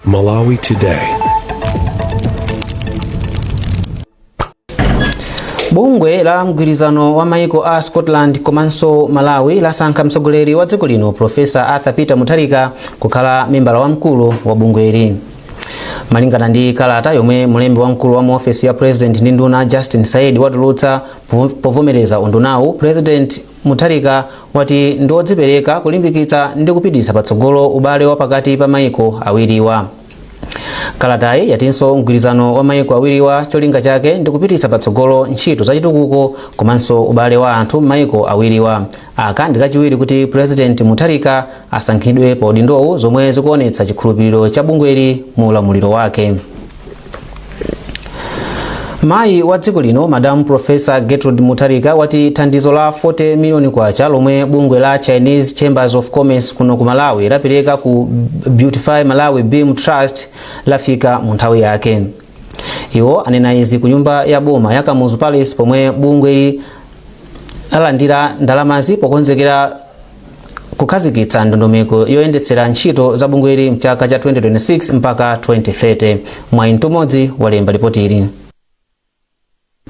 Malawi Today. Bungwe la mgwirizano wa maiko a Scotland komanso Malawi lasankha mtsogoleri wa dziko lino Professor Arthur Peter Mutharika kukhala membala wamkulu wa bungweli. Malingana ndi kalata yomwe mulembi wamkulu wa ofesi ya President ndi nduna Justin Said watulutsa povomereza undunawu, President Mutharika wati ndiodzipereka kulimbikitsa ndi kupititsa patsogolo ubale wa pakati pa maiko awiriwa. Kalatayi yatinso mgwirizano wa maiko awiriwa cholinga chake ndi kupititsa patsogolo ntchito zachitukuko komanso ubale wa anthu maiko awiriwa. Aka ndi kachiwiri kuti President Mutharika asankhidwe pa udindowu, zomwe zikuonetsa chikhulupiriro cha bungweli mu ulamuliro wake. Mayi wa dziko lino Madam Professor Gertrude Mutharika wati thandizo la 40 miliyoni kwacha lomwe bungwe la Chinese Chambers of Commerce kuno ku Malawi lapereka ku Beautify Malawi Beam Trust lafika mu nthawi yake. Iwo anena izi ku nyumba ya boma ya Kamuzu Palace pomwe bungweli alandira ndalamazi pokonzekera kukhazikitsa ndondomeko yoyendetsera ntchito za bungweli mchaka cha 2026 mpaka 2030. Mwayintu modzi walemba ripotiri.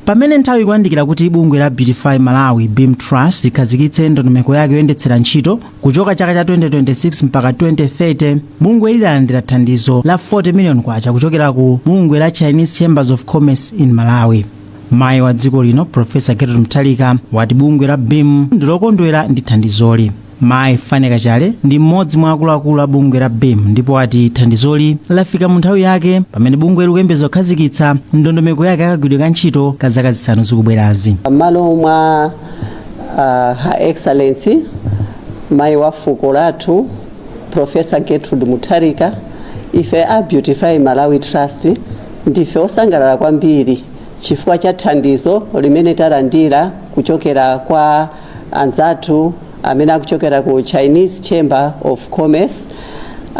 Pamene nthawi ikuyandikira kuti bungwe la Beautify Malawi Beam Trust likhazikitse ndondomeko yake yoyendetsera ntchito kuchoka chaka cha 2026 mpaka 2030, bungwe lilandira thandizo la 40 miliyoni kwacha kuchokera ku bungwe la Chinese Chambers of Commerce in Malawi. Mayi wa dziko lino Professor Gertrude Mutharika wati bungwe la Beam ndilokondwera ndi thandizoli. Mayi Fane Kachale ndi mmodzi mwa akuluakulu a bungwe la Beam ndipo wati thandizoli lafika mu nthawi yake pamene bungwe likuyembeza kukhazikitsa ndondomeko yake yakagwiridwa ntchito ka zaka zisanu zikubwerazi. Malo mwa Her Excellency mayi wa fuko lathu Professor Gertrude Mutharika, ife a Beautify Malawi Trust ndife osangalala kwambiri chifukwa cha thandizo limene talandira kuchokera kwa anzathu amene akuchokera ku Chinese Chamber of Commerce.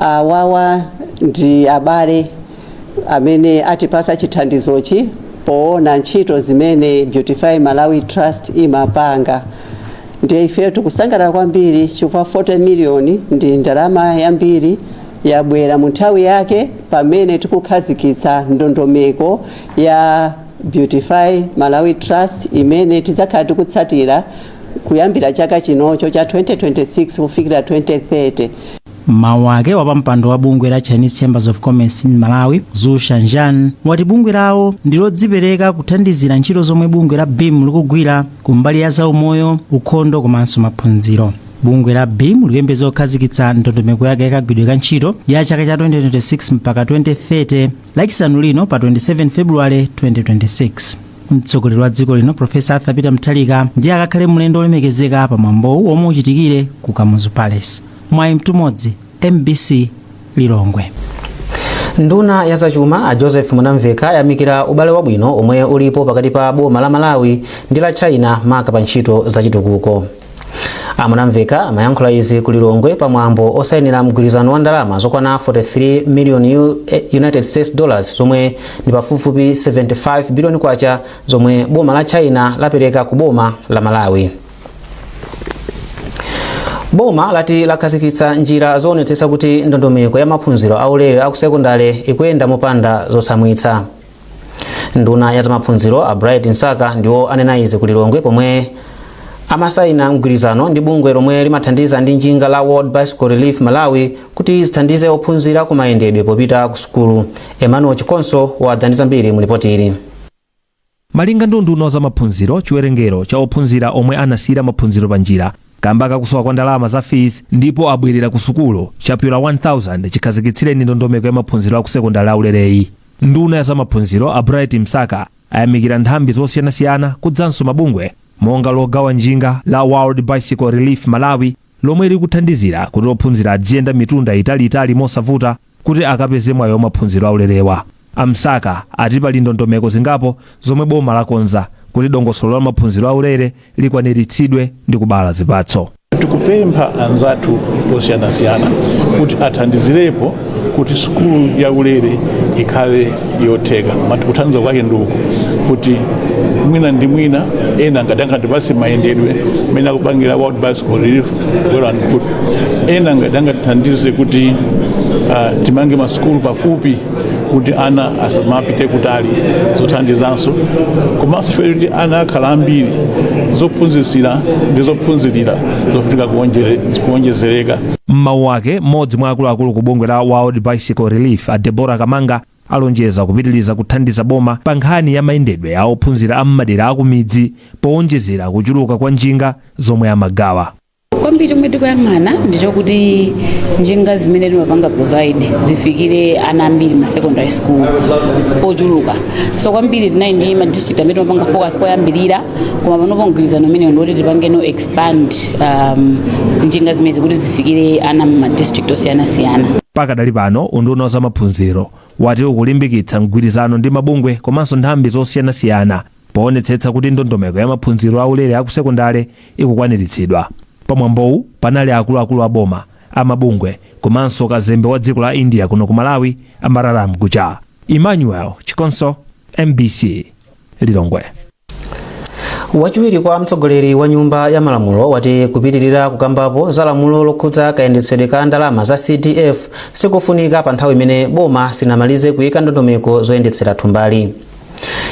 Wawa ndi abale amene atipasa chithandizochi poona ntchito zimene Beautify Malawi Trust imapanga. Ndiye ife tikusangalala kwambiri chifukwa 40 miliyoni ndi ndalama yambiri yabwera mu nthawi yake pamene tikukhazikitsa ndondomeko ya Beautify Malawi Trust imene tidzakhala tikutsatira kuyambira chaka chinocho cha 2026 kufikira 2030. Mawu ake wapampando wa bungwe la Chinese Chambers of Commerce in Malawi, Zhu Shanjan, wati bungwe lawo ndilodzipereka kuthandizira ntchito zomwe bungwe la Beam likugwira kumbali ya zaumoyo, ukhondo komanso maphunziro. Bungwe la Beam likuyembeza kukhazikitsa ndondomeko yake yakagwiridwa ntchito ya chaka cha 2026 mpaka 2030 lachisanu lino pa 27 February 2026. Mtsogoleri wa dziko lino Professor Arthur Peter Mutharika ndiye akakhale mlendo olemekezeka pa mwambowu omwe uchitikire ku Kamuzu Palace. Mwayintu modzi, MBC Lilongwe. Nduna ya zachuma a Joseph Munamveka yamikira ubale wabwino omwe ulipo pakati pa boma la Malawi ndi la China maka pa ntchito zachitukuko. Munamveka amayankhula izi ku Lilongwe pa mwambo osayinira mgwirizano wa ndalama zokwana 43 million United States dollars zomwe ndi pafupifupi 75 billion kwacha zomwe boma la China lapereka ku boma la Malawi. Boma lati lakhazikitsa njira zoonetsetsa kuti ndondomeko ya maphunziro aulere aku sekondale ikuyenda mopanda zosamwitsa. Nduna ya zamaphunziro a Bright Msaka ndiwo anena izi ku Lilongwe pomwe amasayina mgwirizano ndi bungwe lomwe limathandiza ndi njinga la World Bicycle Relief Malawi kuti zithandize ophunzira kumayendedwe popita ku sukulu. Emmanuel Chikonso wadzandiza mbiri mu ripoti ili. Malinga ndi nduna za maphunziro, chiwerengero cha ophunzira omwe anasiyira maphunziro pa njira kamba kakusowa kwa ndalama za fees ndipo abwerera ku sukulu chapula 1000 chikhazikitsireni ndondomeko ya maphunziro aku sekondari aulereyi. Nduna ya za maphunziro a Bright Msaka ayamikira nthambi zosiyanasiyana kudzanso mabungwe monga logawa njinga la World Bicycle Relief Malawi lomwe likuthandizira kuti ophunzira adziyenda mitunda italiitali mosavuta kuti akapeze mwayi wa maphunziro aulerewa. Amsaka ati pali ndondomeko zingapo zomwe boma lakonza kuti dongosolo la maphunziro aulere likwaniritsidwe ndi kubala zipatso. tikupempha anzathu osiyanasiyana kuti athandizirepo kuti sukulu ya ulere ikhale yotheka. Kuthandiza kwake nduku kuti mwina ndi mwina ena ngadanga ndipase mayendedwe mena kupangira World Bicycle Relief well and good. Ena ngadanga thandize kuti timange masukulu pafupi kuti ana asamapite kutali zothandizanso. Komanso chifukwa kuti ana akhala ambiri zophunzitsira ndi zophunzirira zofunika kuonjezereka. M'mawu ake mmodzi mwa akuluakulu ku bungwe la World Bicycle Relief a Deborah Kamanga alonjeza kupitiriza kuthandiza boma pa nkhani ya mayendedwe a ophunzira am'madera akumidzi powonjezera kuchuluka kwa njinga zomwe amagawa. Kwambiri chomwe tikuyang'ana ndicho kuti njinga zimene timapanga provide zifikire ana ambiri ma secondary school ochuluka. So kwambiri tinayi ndi ma district amene timapanga focus poyambirira koma panopo mgwirizano umene ndoti tipange no expand njinga zimene kuti zifikire ana ma district osiyanasiyana. Pakadali pano unduna wa zamaphunziro wati ukulimbikitsa mgwirizano ndi mabungwe komanso nthambi zosiyanasiyana poonetsetsa kuti ndondomeko ya maphunziro aulere akusekondale ikukwaniritsidwa. Pamwambowu panali akuluakulu a boma, amabungwe komanso kazembe wa dziko la India kuno ku Malawi Amararam Guja. Emmanuel Chikonso, MBC Lilongwe. Wachiwiri kwa mtsogoleri wa nyumba ya malamulo wati kupitirira kukambapo za lamulo lokhudza kayendetsedwe ka ndalama za CDF sikufunika pa nthawi imene boma sinamalize kuyika ndondomeko zoyendetsera thumbali.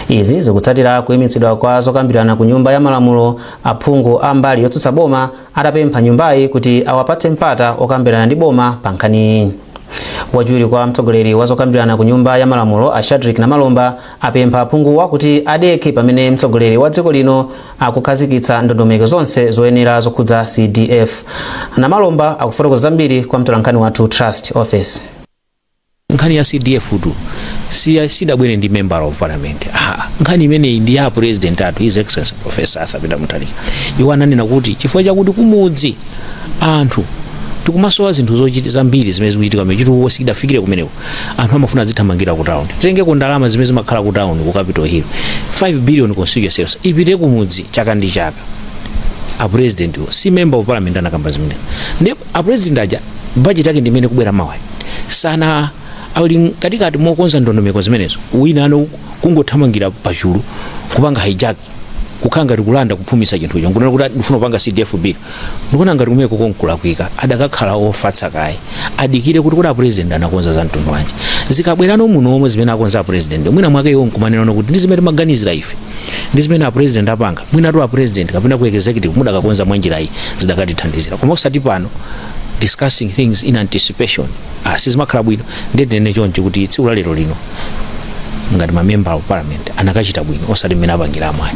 Izi zikutsatira kuyimitsidwa kwa zokambirana ku nyumba ya malamulo. Aphungu a mbali yotsutsa boma atapempha nyumbayi kuti awapatse mpata okambirana ndi boma pa nkhaniyi. Wachiwiri kwa mtsogoleri wa zokambirana ku nyumba ya malamulo a Shadrack Namalomba apempha aphunguwa kuti adekhe pamene mtsogoleri wa dziko lino akukhazikitsa ndondomeko zonse zoyenera zokhudza CDF. Namalomba akufotokoza zambiri kwa mtolankhani wathu Trust Office. Nkhani ya CDF tu sidabwere ndi member of parliament. Nkhani imene ndi ya president atu His Excellency Professor Arthur Peter Mutharika. Iwo ananena kuti chifukwa chakuti kumudzi anthu tikumasowa zinthu zochitiza mbiri zimene zikuchitika mechituwo sidafikire kumeneko. Anthu amafuna azithamangira ku town. Tengeko ndalama zimene zimakhala ku town ku Capitol Hill 5 billion constituency sales ipite kumudzi chaka ndi chaka. A president si member of parliament anakamba zimene. Ndipo a president aja budget yake ndimene kubwera mawa sana ali katikati mokonza ndondomeko zimenezo wina ano kungothamangira pachulu kupanga hijack kukhanga kulanda kuphumisa chinthu icho ngona kuti ndifuna kupanga CDF bill ndikona ngati kumeko konkula kuika adakakhala ofatsa kai adikire kuti kuda president anakonza za mtundu wanje zikabwerano muno omwe zimene akonza president mwina mwake iwo nkumanena kuti ndi zimene maganizira ife ndi zimene a president apanga mwina tu a president kapena ku executive muda kakonza mwanjira iyi zidakatithandizira koma osati pano discussing things in anticipation. Sizimakhala bwino ndene choncho kuti tsiku la lero lino ngati ma member of parliament anakachita bwino osati mmene apangira amwayi.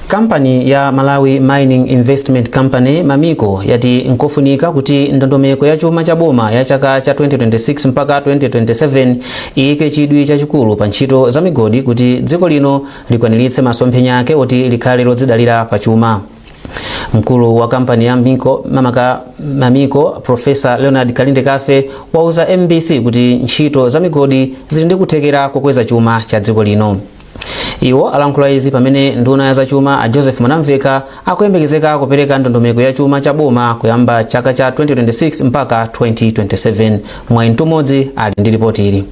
Kampani ya Malawi Mining Investment Company Mamiko yati nkofunika kuti ndondomeko ya chuma cha boma ya chaka cha 2026 mpaka 2027 iyike chidwi chachikulu pa ntchito za migodi kuti dziko lino likwaniritse masomphenya ake oti likhale lodzidalira pa chuma. Mkulu wa kampani ya Mamiko Professor Leonard Kalinde Kafe wauza MBC kuti ntchito za migodi zili ndi kuthekera kukweza chuma cha dziko lino. Iwo alankhula izi pamene nduna ya zachuma a Joseph Mwanamveka akuyembekezeka kupereka ndondomeko ya chuma cha boma kuyamba chaka cha 2026 mpaka 2027. Mwaintu modzi ali ndi ripoti ili.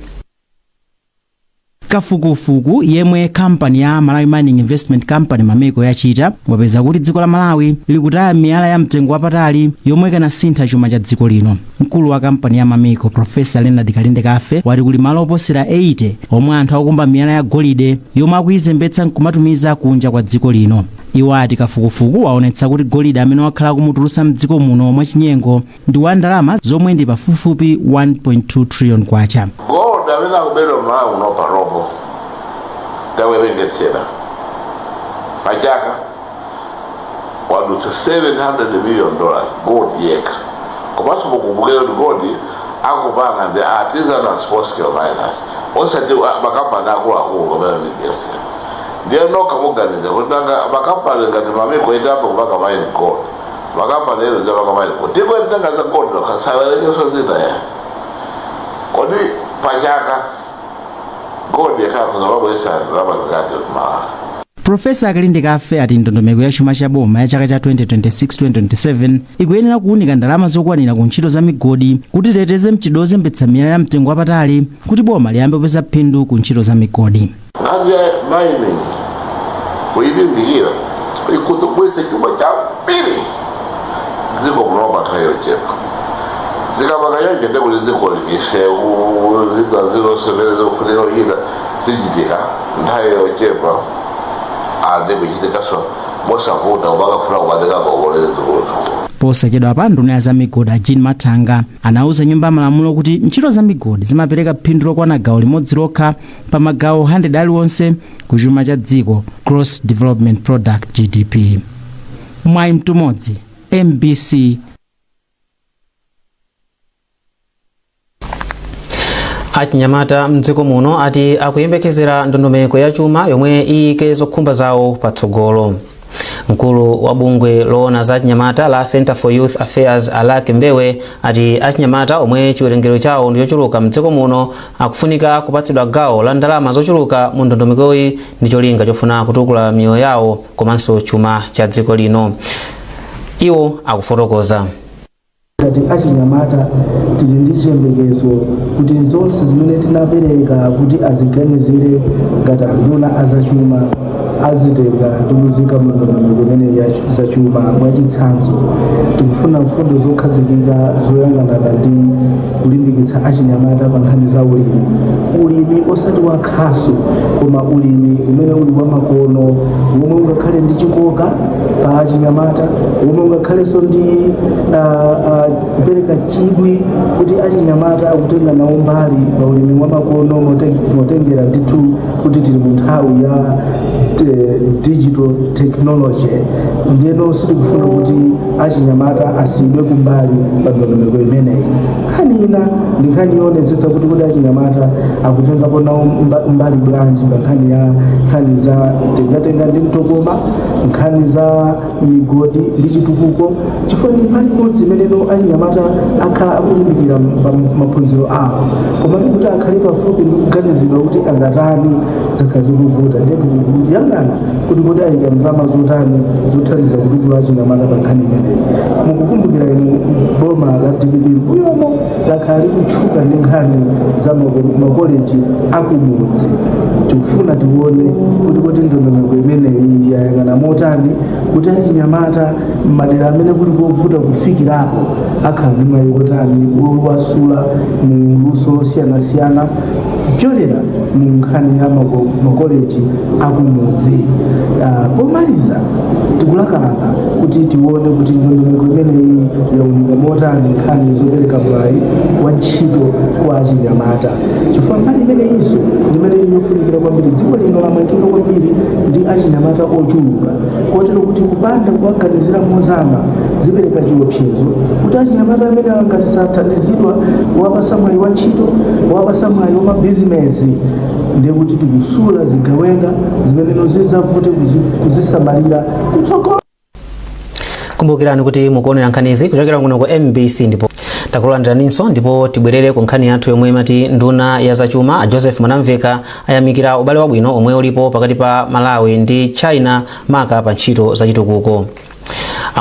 Kafukufuku yemwe kampani ya Malawi Mining Investment Company Mamiko yachita wapeza kuti dziko la Malawi likutaya miyala ya mtengo wapatali yomwe kanasintha chuma cha dziko lino. Mkulu wa kampani ya Mamiko Professor Leonard Kalinde Kafe wati kuli malo oposera 80 omwe anthu akumba miyala ya golide yomwe akuyizembetsa nkumatumiza kunja kwa dziko lino. Iwo ati kafukufuku waonetsa kuti golide amene wakhala kumutulutsa mdziko muno mwachinyengo ndi wa ndalama zomwe ndi pafupifupi 1.2 trillion kwacha. Amena kubero Malawi uno paropo tawendesera pachaka wadutsa $700 million gold yeka komanso mukubukira kuti gold akupanga ndi artisanal sports scale miners osati makampani akuluakulu kamene ndiyesera ndiye nokha muganiza kuti nanga makampani ngati Mamiko itapo kupanga mining gold makampani eno zapanga mining gold ndipo ntanga za gold nokhasawerekeso zina ya kodi pachaka gold yakhala kuzababwesa raba zakati Malawi. Profesa Akalinde Kafe ati ndondomeko ya chuma cha boma ya chaka cha 2026-2027 ikuyenera kuunika ndalama zokwanira ku ntchito za migodi kuti teteze mchidoze mbetsamira ya mtengo wapatali kuti boma liyambe kupeza phindu ku ntchito za migodi. Nkhani ya mining kuyilimbikira ikuzobweza chuma chambiri dziko kunopa nthawi yochepa zikamaka yanje ndekuti dziko lichisewu zizosevereza kufunira kuchita zichitika nthawi yochepa andikuchitikaso mosavuta umakafuna kukanika ngongolezi zikuti. Posachedwa pa nduna ya za migodi Jean Matanga anauza nyumba ya malamulo kuti ntchito za migodi zimapereka phindu lokwana gawo limodzi lokha pa magawo 100 aliwonse ku chuma cha dziko gross development product GDP. Mwai Mtumodzi, MBC. Achinyamata mdziko muno ati akuyembekezera ndondomeko ya chuma yomwe iyike zokhumba zawo patsogolo. Mkulu wa bungwe loona za achinyamata la Center for Youth Affairs Alake Mbewe ati achinyamata omwe chiwerengero chawo ndiyochuluka mdziko muno akufunika kupatsidwa gawo la ndalama zochuluka mu ndondomekoyi ndi cholinga chofuna kutukula miyoyo yawo komanso chuma cha dziko lino. Iwo akufotokoza. Kati achinyamata tili ndi chiyembekezo kuti zonse zimene tinapereka kuti aziganizire ngati nduna azachuma azitenga ndikuzika mu ndondomeko imene ya zachuma mwachitsanzo. Tikufuna mfundo zokhazikika zoyang'anana ndi kulimbikitsa achinyamata pa nkhani za ulimi osati wakhaso koma ulimi umene uli wa makono womwe ungakhale ndi chikoka pa achinyamata womwe ungakhalenso ndi kupereka chidwi kuti achinyamata akutenga nawo mbali pa ulimi wa makono motengera ndithu kuti tili mu nthawi ya digital technology. Ndiyeno sitikufuna kuti achinyamata asiyidwe kumbali pa ndondomeko imeneyi. Nkhani ina ndi nkhani yoonetsetsa kuti achinyamata akutengapo nawo mbali bwanji pa nkhani za tengatenga ndi mtokoma, nkhani za migodi ndi chitukuko. Chifukwa ndi mbali imodzi imeneno achinyamata akhala akulimbikira maphunziro awo koma kuti akhale pafupi ndi kuganizidwa kuti angatani zakhala zikuvuta ndipo kuyang'ana kuti ayika ndalama zotani zothandiza kutukula achinyamata pa nkhani imeneyi. Mukukumbukira inu boma la DPP mbuyomo lakhala likutchuka ndi nkhani za makoleji akumudzi. Tikufuna tione kuti ndondomeko imeneyi yayang'ana motani kuti achinyamata m'madera amene kuli kovuta kufikirapo akhala ndi mwayi otani owasula mu luso losiyanasiyana kupyolera mu nkhani ya makoleji akumudzi. Pomaliza tikulakalaka kuti tione kuti ndondomeko imeneyi yaunika motani nkhani zopereka mwayi wa ntchito kwa achinyamata. Chifukwa mbali imeneyinso ndimene yofunikira kwambiri dziko lino lamwekeka kwambiri ndi achinyamata ochuluka kotero kuti kupanda kuwaganizira mozama zipereka chiopsezo kuti achinyamata amene angati sathandizidwa wapasa mwayi wa ntchito wapasa mwayi wa mabizinesi ndiye kuti tikusula zigawenga zimeneno zizavute kuzisamalira kutsogolo. Kumbukirani kuti mukuonera nkhanizi kuchokera kuno ku MBC ndipo takulandiraninso ndipo tibwerere ku nkhani yathu yomwe imati nduna ya zachuma Joseph Mwanamveka ayamikira ubale wabwino omwe ulipo pakati pa Malawi ndi China maka pa ntchito zachitukuko.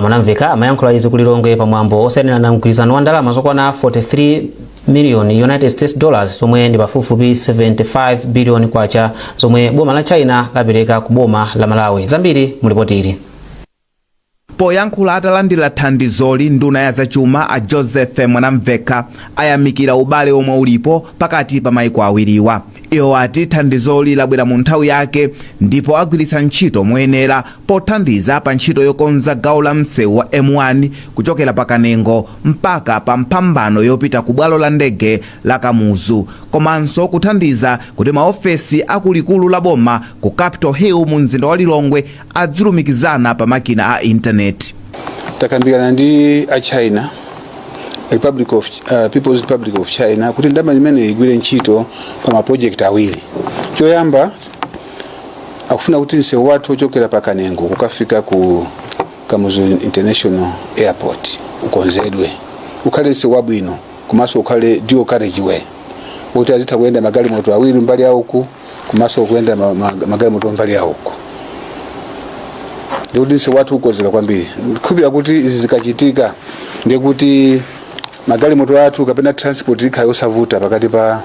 Mwanamveka amayankhula izi ku Lilongwe pamwambo osayenera mgwirizano wa ndalama zokwana 43 million United States dollars zomwe ndi pafupifupi 75 billion kwacha zomwe boma la China lapereka ku boma la Malawi. Zambiri mulipotiri. Poyankhula atalandira thandizoli nduna ya zachuma a Joseph Mwanamveka ayamikira ubale omwe ulipo pakati pa maiko awiriwa. Iwo ati thandizoli labwera mu nthawi yake ndipo agwiritsa ntchito moyenera pothandiza pa ntchito yokonza gawo la msewu wa M1 kuchokera pa Kanengo mpaka pa mphambano yopita ku bwalo la ndege la Kamuzu, komanso kuthandiza kuti maofesi akulikulu la boma ku Capitol Hill mu mzinda wa Lilongwe adzilumikizana pa makina a internet. Takambirana ndi a China People's Republic of China kuti ndama imene igwire ntchito pa ma project awiri. Choyamba akufuna kuti msewu wathu ochokera pa Kanengo kukafika ku Kamuzu International Airport ukonzedwe ukhale msewu wabwino komanso ukhale dual carriageway kuti azitha kuyenda magalimoto awiri mbali yauku komanso kuyenda magalimoto mbali yauku. ndikuti nse wathu ukozeka kwambiri. Khupira kuti izi zikachitika ndikuti magalimoto athu kapena transport ikhayo osavuta pakati pa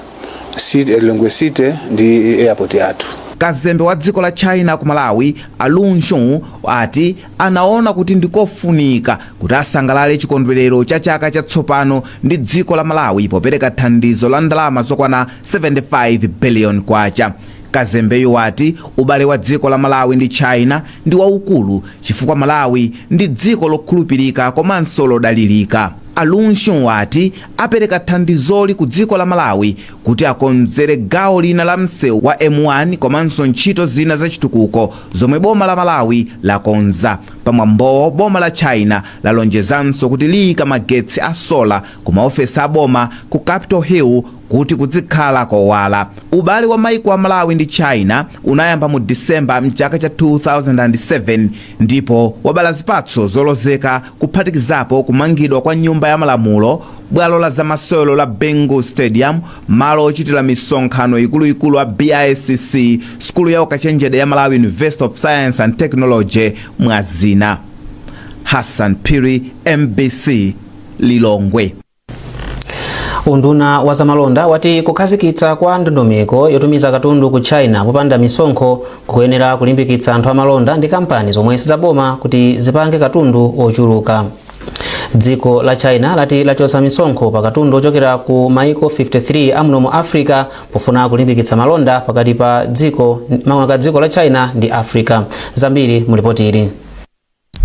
Lilongwe City ndi airport yathu. Kazembe wa dziko la China ku Malawi Alunshun ati anaona kuti ndikofunika kuti asangalale chikondwerero cha chaka chatsopano ndi dziko la Malawi popereka thandizo la ndalama zokwana 75 billion kwacha. Kazembeyo wati ubale wa dziko la Malawi ndi China ndi waukulu chifukwa Malawi ndi dziko lokhulupirika komanso lodalirika. Alunshun wati apereka thandizoli ku dziko la Malawi kuti akonzere gawo lina la msewu wa M1 komanso ntchito zina zachitukuko zomwe boma la Malawi lakonza. Pamwambo boma la China lalonjezanso kuti liyika magetsi a sola ku maofesi a boma ku Capitol Hill kuti kudzikhala kowala. Ubale wa maiko a Malawi ndi China unayamba mu December mchaka cha 2007 ndipo wabala zipatso zolozeka kuphatikizapo kumangidwa kwa nyumba ya malamulo, bwalo la zamasewero la Bengal Stadium, malo ochitira misonkhano ikuluikulu a BICC, skulu ya ukachenjede ya Malawi University of Science and Technology mwazina. Hassan Piri, MBC, Lilongwe. Unduna wa zamalonda wati kukhazikitsa kwa ndondomeko yotumiza katundu ku China popanda misonkho kuyenera kulimbikitsa anthu amalonda ndi kampani zomwe sizaboma kuti zipange katundu ochuluka. Dziko la China lati lachotsa misonkho pa katundu ochokera ku maiko 53 amuno mu Africa pofuna kulimbikitsa malonda pakati pa dziko la China ndi Africa. Zambiri mulipoti ili.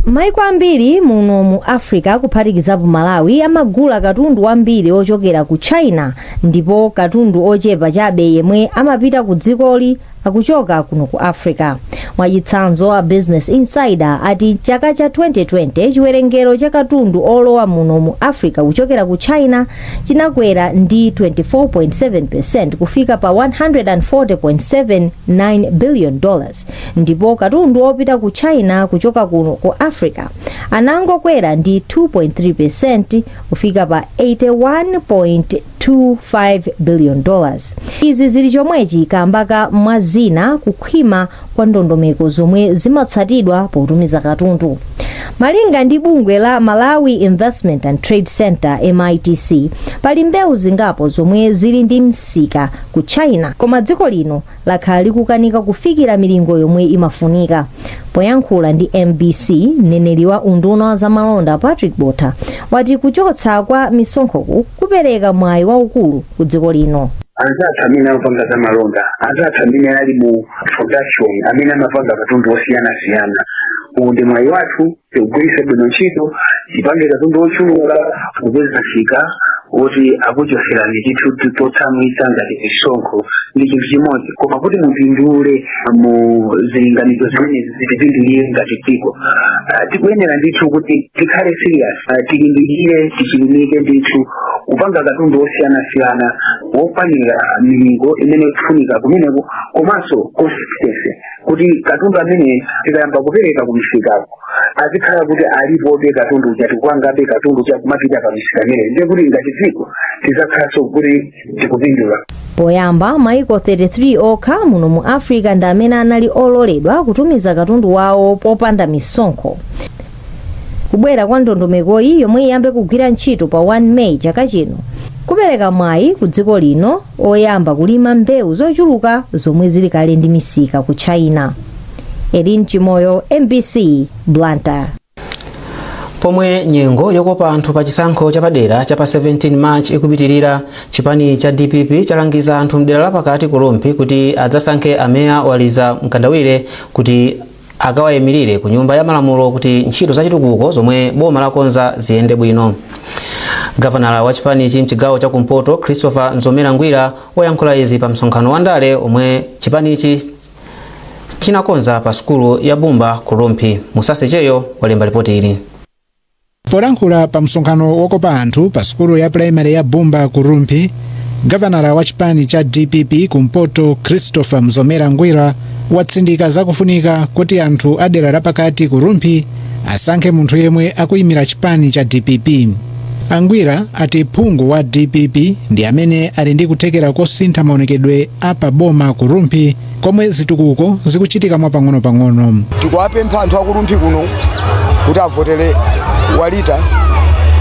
Maiko ambiri muno mu Africa kuphatikizapo Malawi amagula katundu wambiri ochokera ku China ndipo katundu ochepa chabe yemwe amapita ku dzikoli akuchoka kuno ku Africa. Mwachitsanzo a Business Insider ati chaka cha 2020 chiwerengero cha katundu olowa muno mu Africa kuchokera ku China chinakwera ndi 24.7% kufika pa $140.79 billion. Ndipo katundu opita ku China kuchoka kuno ku Africa anangokwera ndi 2.3% kufika pa $81.25 billion. Izi zili chomwechi kambaka mwazina kukhwima kwa ndondomeko zomwe zimatsatidwa potumiza katundu. Malinga ndi bungwe la Malawi Investment and Trade Center MITC pali mbewu zingapo zomwe zili ndi msika ku China koma dziko lino lakhala likukanika kufikira milingo yomwe imafunika. Poyankhula ndi MBC mneneri wa unduna wa zamalonda Patrick Botha wati kuchotsa kwa misonkhoku kupereka mwayi waukulu ku dziko lino. Anzathu amene amapanga zamalonda, anzathu amene ali mu production, amene amapanga katundu osiyana-siyana. Undi mwayi wathu tiugwiritse bwino ntchito, tipange katundu ochuluka kupezeka kuti akuchotserani chinthu chotsamwitsa ngati misonkho ndi chinthu chimodzi koma kuti mupindule mu zilinganizo zimene zitipindulire ngati dziko. Tikuyenera ndithu kuti tikhale serious, tilimbikire tichilimike ndithu kupanga katundu osiyana-siyana wofanira milingo imene ikufunika kumeneko komanso consistency kuti katundu amene tikayamba kupereka kumisikapo azikhala kuti alipobe katundu chatikwangabe katundu chakumapita pamisika imene ndiye kuti ngati dziko tizakhalanso kuti tikupindula. Poyamba maiko 33 okha muno mu Africa ndi amene anali ololedwa kutumiza katundu wawo popanda misonkho. Kubwera kwa ndondomekoyi yomwe iyambe kugwira ntchito pa 1 May chaka chino kupereka mwayi ku dziko lino oyamba kulima mbewu zochuluka zomwe zili kale ndi misika ku China. Edin Chimoyo, MBC, Blantyre. Pomwe nyengo yokopa anthu pa chisankho chapadera cha pa 17 March ikupitirira, chipani cha DPP chalangiza anthu mdera lapakati kulumpi kuti adzasankhe ameya waliza mkandawire kuti akawayimirire ku nyumba ya malamulo kuti ntchito zachitukuko zomwe boma lakonza ziyende bwino. Gavanala wa chipanichi mchigawo cha kumpoto Christopher Nzomera Ngwira wayankhula izi pa msonkhano wa ndale omwe chipanichi chinakonza pa skulu ya Bumba kulumpi. Musase Cheyo walemba ripoti ili. Polankhula pa msonkhano wokopa anthu pa skulu ya primary ya Bumba kulumpi, Gavanala wa chipani cha DPP kumpoto Christopher Nzomera Ngwira watsindika zakufunika kuti anthu adera lapakati kulumpi asankhe munthu yemwe akuyimira chipani cha DPP. Angwira ati phungu wa DPP ndi amene ali ndi kuthekera kosintha maonekedwe apa boma ku Rumpi komwe zitukuko zikuchitika mwa pang'ono-pang'ono. Tikuwapempha anthu aku Rumpi kuno kuti avotere Walter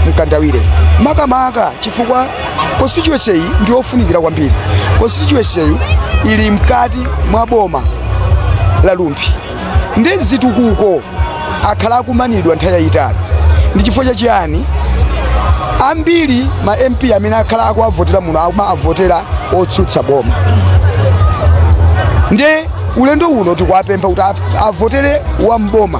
Mkandawire makamaka chifukwa constituency iyi ndi yofunikira kwambiri. Constituency iyi ili mkati mwa boma la Rumpi ndi zitukuko akhala akumanidwa nthawi yayitali. Ndi chifukwa chiyani ambiri ma MP amene akhala akuavotera muno amavotera otsutsa boma. Ndi ulendo uno tikuwapempha kuti avotere wa mboma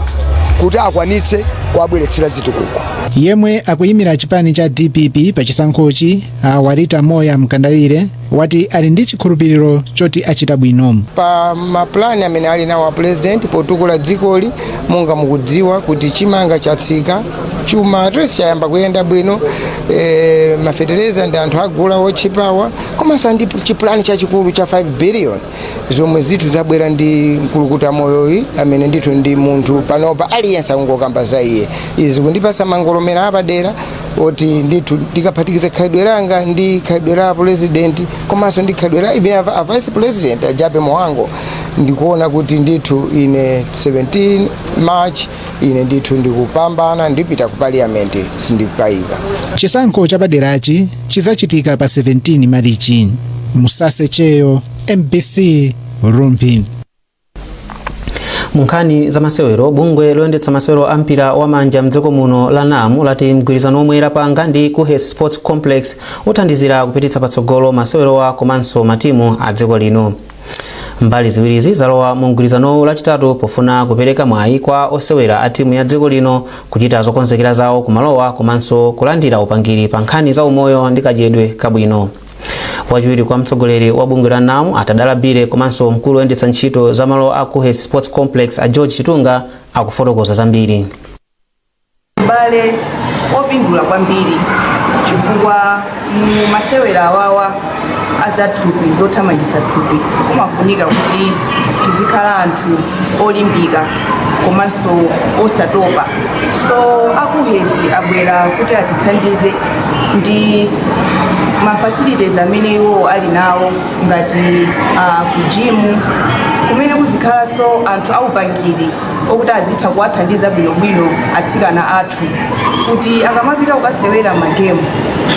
kuti akwanitse kuabweretsera zitukuko. Yemwe akuyimira chipani cha DPP pa chisankhochi Walter Moya Mkandawire wati ali ndi chikhulupiriro choti achita bwino. Pa maplani amene ali nawo president potukula dzikoli monga mukudziwa kuti chimanga chatsika chuma tonse chayamba kuyenda bwino, mafetereza ndi anthu agula wochipawa komanso ndi chipulani chachikulu cha 5 billion zomwe zithu zabwera ndi mkulukuta moyoyi amene ndithu ndi munthu panopa aliyense angokamba za iye. Izi kundipasa mangolomera apadera oti ndithu ndikaphatikize khalidwe langa ndi khalidwe la president komanso ndi khalidwe la even a vice president Ajabe Mwango ndikuona kuti ndithu ine 17 March ine ndithu ndikupambana ndipita ku parliament sindikayika. Chisankho chapaderachi chizachitika pa 17 Marichi. Musase Cheyo, MBC Rumpi. Munkhani za masewero, bungwe loyendetsa masewero ampira wa manja mdziko muno la NAMU lati mgwirizano omwe lapanga ndi Kuhes Sports Complex uthandizira kupititsa patsogolo masewerowa komanso matimu a dziko lino. Mbali ziwirizi zalowa mu mgwirizano lachitatu pofuna kupereka mwayi kwa osewera a timu ya dziko lino kuchita zokonzekera zawo kumalowa komanso kulandira upangiri pa nkhani za umoyo ndi kadyedwe kabwino. Wachiwiri kwa mtsogoleri wa bungwe la NAMU atadalabire komanso mkulu oyendetsa ntchito za malo a Kuhes Sports Complex a George Chitunga akufotokoza zambiri. Mbale opindula kwambiri chifukwa mu masewera awawa azathupi zothamangitsa thupi kumafunika kuti tizikhala anthu olimbika komanso osatopa. So akuhesi abwera kuti atithandize ndi mafacilities amene iwo ali nawo ngati kujimu kumene kuzikhalanso anthu aupangiri okuti azitha kuwathandiza bwinobwino atsikana athu kuti akamapita kukasewera magemu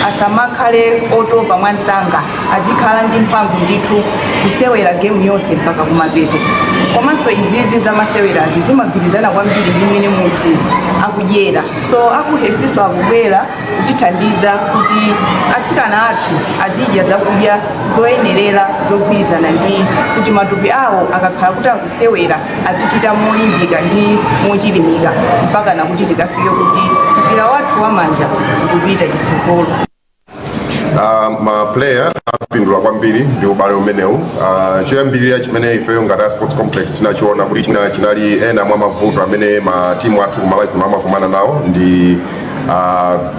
asamakhale otopa mwansanga, azikhala ndi mphamvu ndithu kusewera gemu yonse mpaka kumapeto. Komanso izizi za masewerazi zimagwirizana kwambiri ndi mmene munthu akudyera. So akuhesiso akubwera kutithandiza kuti atsikana athu azidya zakudya zoyenerera zogwirizana ndi kuti matupi awo akakhala kuti akusewera azichita molimbika ndi mochilimika mpaka nakuti tikafike kuti mpira wathu wamanja ukupita chitsogolo. Ma player apindula kwambiri ndi ubale umenewu. Choyambirira chimene ifeyo ngati Sports Complex tinachiona kuti chinali ena mwa mavuto amene ma timu athu kumalawi kuno amakumana nawo ndi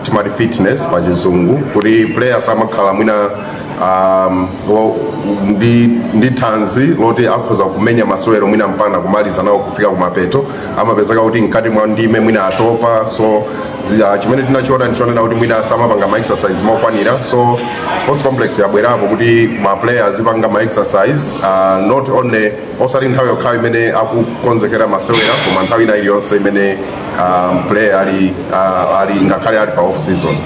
timati fitness pa chizungu, kuti players amakhala mwina ndi thanzi loti akhoza kumenya masewero mwina mpana kumaliza nawo kufika kumapeto, amapezeka kuti mkati mwa ndime mwina atopa. So chimene tinachiona ndichonena kuti mwina samapanga ma exercise mokwanira. So Sports Complex yabwerapo kuti ma players ipanga ma exercise not only osati nthawi yokhayo imene akukonzekera masewera koma nthawi ina iliyonse imene player ali ngakhale ali pa off season.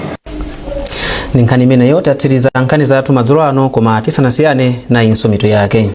Ni nkhani imeneyo tatsiriza nkhani zathu madzulo ano, koma tisanasiyane na inso mitu yake.